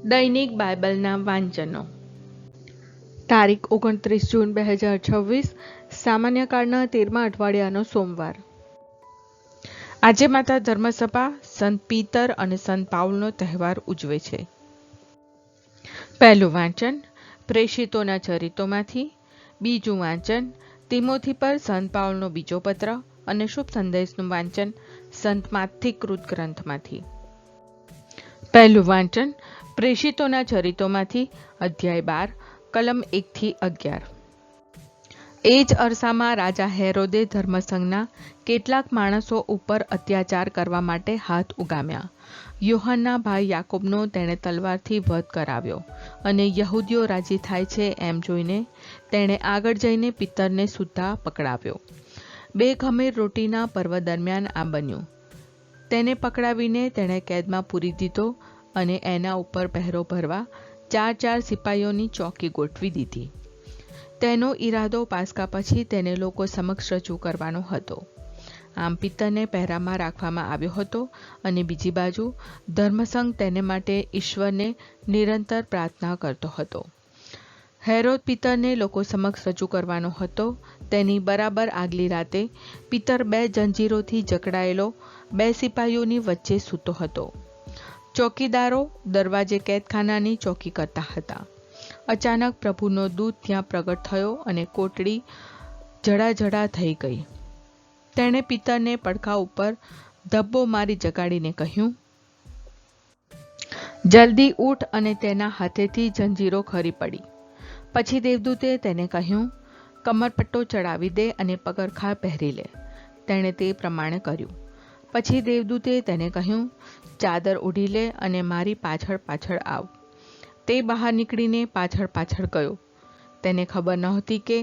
દૈનિક બાઇબલના વાંચનો. તારીખ 29 જૂન 2026, સામાન્ય કાળના 13મા અઠવાડિયાનો સોમવાર. આજે માતા ધર્મસભા સંત પીતર અને સંત પાઉલનો તહેવાર ઉજવે છે. પહેલું વાંચન પ્રેષિતોના ચરિત્રોમાંથી. બીજું વાંચન તિમોથી પર સંત પાઉલનો બીજો પત્ર અને શુભ સંદેશનું વાંચન સંત માથી કૃત ગ્રંથમાંથી. પહેલું વાંચન પ્રેષિતોના ચરિત્રોમાંથી, અધ્યાય 12, કલમ 1-11. એ જ અરસામાં રાજા હેરોદે ધર્મસંઘના કેટલાક માણસો ઉપર અત્યાચાર કરવા માટે હાથ ઉગામ્યા. યોહાનના ભાઈ યાકોબનો તેણે તલવારથી વધ કરાવ્યો, અને યહૂદીઓ રાજી થાય છે એમ જોઈને તેણે આગળ જઈને પિત્તરને સુદ્ધા પકડાવ્યો. 2 ખમીર રોટીના પર્વ દરમિયાન આ બન્યું. તેને પકડાવીને તેણે કેદમાં પૂરી દીધો અને એના ઉપર પહેરો ભરવા 4 સિપાઈઓની ચોકી ગોઠવી દીધી. તેનો ઈરાદો પાસ્કા પછી તેને લોકો સમક્ષ રજૂ કરવાનો હતો. આમ પિત્તરને પહેરામાં રાખવામાં આવ્યો હતો, અને બીજી બાજુ ધર્મસંઘ તેને માટે ઈશ્વરને નિરંતર પ્રાર્થના કરતો હતો. હેરોદ પિત્તરને લોકો સમક્ષ રજૂ કરવાનો હતો. તેની બરાબર આગલી રાતે પિત્તર 2 જંજીરોથી જકડાયેલો 2 સિપાઈઓની વચ્ચે સૂતો હતો. ચોકીદારો દરવાજે કેદખાનાની ચોકી કરતા હતા. અચાનક પ્રભુનો દૂત ત્યાં પ્રગટ થયો અને કોટડી જડાજડા થઈ ગઈ. તેણે પિત્તરને પડખા ઉપર ધબ્બો મારી જગાડીને કહ્યું, જલ્દી ઊઠ, અને તેના હાથેથી જંજીરો ખરી પડી. પછી દેવદૂતે તેને કહ્યું, કમરપટ્ટો ચડાવી દે અને પગરખાં પહેરી લે. તેણે તે પ્રમાણે કર્યું. પછી દેવદૂતે તેને કહ્યું, ચાદર ઓઢી લે અને મારી પાછળ પાછળ આવ. તે બહાર નીકળીને પાછળ ગયો. તેને ખબર નહોતી કે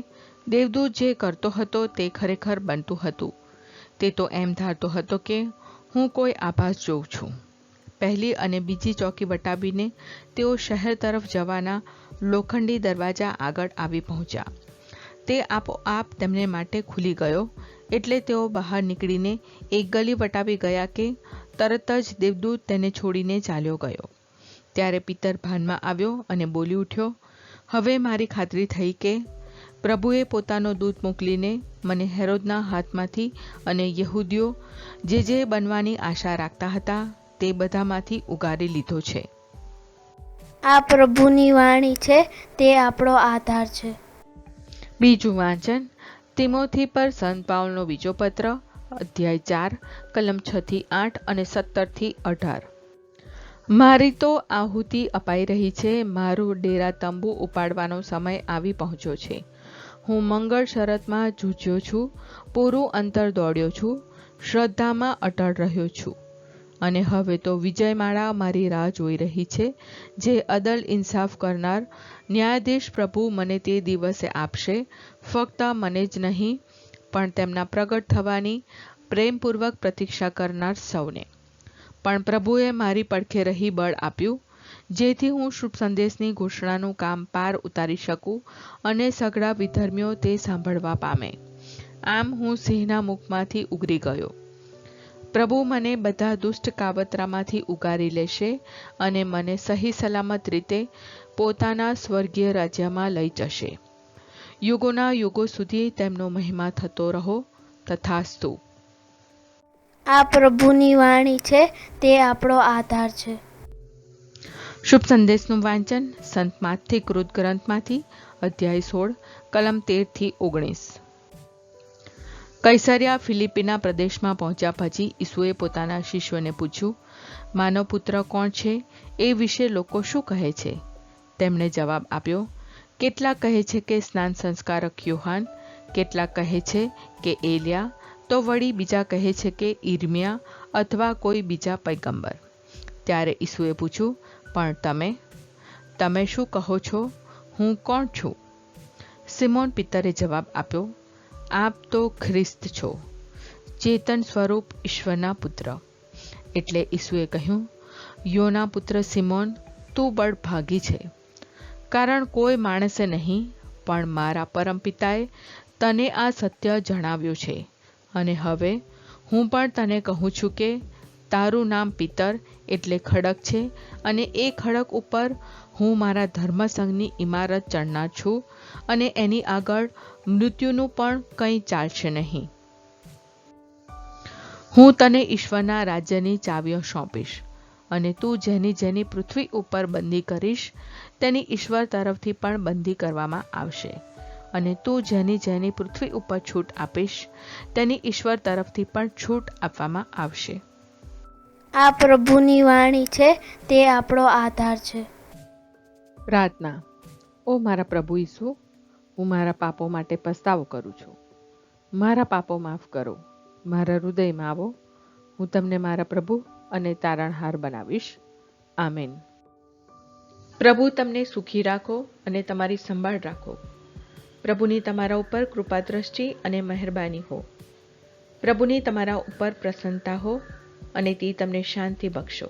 દેવદૂત જે કરતો હતો તે ખરેખર બનતું હતું. તે તો એમ ધારતો હતો કે હું કોઈ આભાસ જોઉં છું. પહેલી અને બીજી ચોકી વટાવીને તેઓ શહેર તરફ જવાના લોખંડી દરવાજા આગળ આવી પહોંચ્યા. તે આપોઆપ તેમને માટે ખુલી ગયો, એટલે તેઓ બહાર નીકળીને એક ગલી વટાવી ગયા કે તરત જ દેવદૂત તેને છોડીને ચાલ્યો ગયો. ત્યારે પિત્તર ભાનમાં આવ્યો અને બોલી ઉઠ્યો, હવે મારી ખાતરી થઈ કે પ્રભુએ પોતાનો દૂત મોકલીને મને હેરોદના હાથમાંથી અને યહૂદીઓ જે બનવાની આશા રાખતા હતા તે બધામાંથી ઉગારી લીધો છે. આ પ્રભુની વાણી છે, તે આપણો આધાર છે. બીજું વાંચન તિમોથી પર સંત પાઉલનો બીજો પત્ર, અધ્યાય 4, કલમ 6-8 અને 17-18. મારી તો આહુતિ અપાઈ રહી છે. મારું ડેરા તંબુ ઉપાડવાનો સમય આવી પહોંચ્યો છે. હું મંગળ શરતમાં જૂજ્યો છું, પૂરું અંતર દોડ્યો છું, શ્રદ્ધામાં અટળ રહ્યો છું, અને હવે તો વિજયમાળા મારી રાહ જોઈ રહી છે, જે અદલ ઇન્સાફ કરનાર ન્યાયાધીશ પ્રભુ મને તે દિવસે આપશે. ફક્ત મને જ નહીં, પણ તેમના પ્રગટ થવાની પ્રેમપૂર્વક પ્રતીક્ષા કરનાર સૌને. પણ પ્રભુએ મારી પડખે રહી બળ આપ્યું, જેથી હું શુભ સંદેશની ઘોષણાનું કામ પાર ઉતારી શકું અને સઘળા વિધર્મીઓ તે સાંભળવા પામે. આમ હું સિંહના મુખમાંથી ઉગરી ગયો. પ્રભુ મને બધા દુષ્ટ કાવતરામાંથી ઉગારી લેશે અને મને સહી સલામત રીતે પોતાના સ્વર્ગીય રાજ્યમાં લઈ જશે. યુગોના યુગો સુધી તેમનો મહિમા થતો રહો. તથાસ્તુ. આ પ્રભુની વાણી છે, તે આપણો આધાર છે. શુભ સંદેશનું વાંચન સંત માથી કૃત ગ્રંથમાંથી, અધ્યાય 16, કલમ 13-19. કૈસરિયા ફિલિપીના પ્રદેશમાં પહોંચ્યા પછી ઈસુએ પોતાના શિષ્યોને પૂછ્યું, માનવ પુત્ર કોણ છે? એ વિશે લોકો શું કહે છે? તેમણે જવાબ આપ્યો, કેટલાક કહે છે કે સ્નાન સંસ્કારક યોહાન, કેટલાક કહે છે કે એલિયા, તો વળી બીજા કહે છે કે ઈર્મિયા અથવા કોઈ બીજા પૈગંબર. ત્યારે ઈસુએ પૂછ્યું, પણ તમે શું કહો છો? હું કોણ છું? સિમોન પિત્તરે જવાબ આપ્યો, આપ તો ખ્રિસ્ત છો, ચેતન સ્વરૂપ ઈશ્વરના પુત્ર. એટલે ઈસુએ કહ્યું, યોના પુત્ર સિમોન, તું બળ ભાગી છે, કારણ કોઈ માણસે નહીં, પણ મારા પરમપિતાએ તને આ સત્ય જણાવ્યું છે. અને હવે હું પણ તને કહું છું કે તારું નામ પિતર એટલે ખડક છે, અને એ ખડક ઉપર હું મારા ધર્મસંઘની ઇમારત ચણનાર છું, અને એની આગળ મૃત્યુનું પણ કંઈ ચાલશે નહીં. હું તને ઈશ્વરના રાજ્યની ચાવીઓ સોંપીશ, અને તું જેની જેની પૃથ્વી ઉપર બંદી કરીશ તેની ઈશ્વર તરફથી પણ બંદી કરવામાં આવશે, અને તું જેની જેની પૃથ્વી ઉપર છૂટ આપીશ તેની ઈશ્વર તરફથી પણ છૂટ આપવામાં આવશે. આ પ્રભુની વાણી છે, તે આપણો આધાર છે. પ્રાર્થના. ઓ મારા પ્રભુ ઈસુ, હું મારા પાપો માટે પસ્તાવો કરું છું. મારા પાપો માફ કરો. મારા હૃદયમાં આવો. હું તમને મારા પ્રભુ અને તારણહાર બનાવીશ. આમેન. પ્રભુ તમને સુખી રાખો અને તમારી સંભાળ રાખો. પ્રભુની તમારા ઉપર કૃપા દ્રષ્ટિ અને મહેરબાની હો. પ્રભુની તમારા ઉપર પ્રસન્નતા હો, અને તે તમને શાંતિ બક્ષો.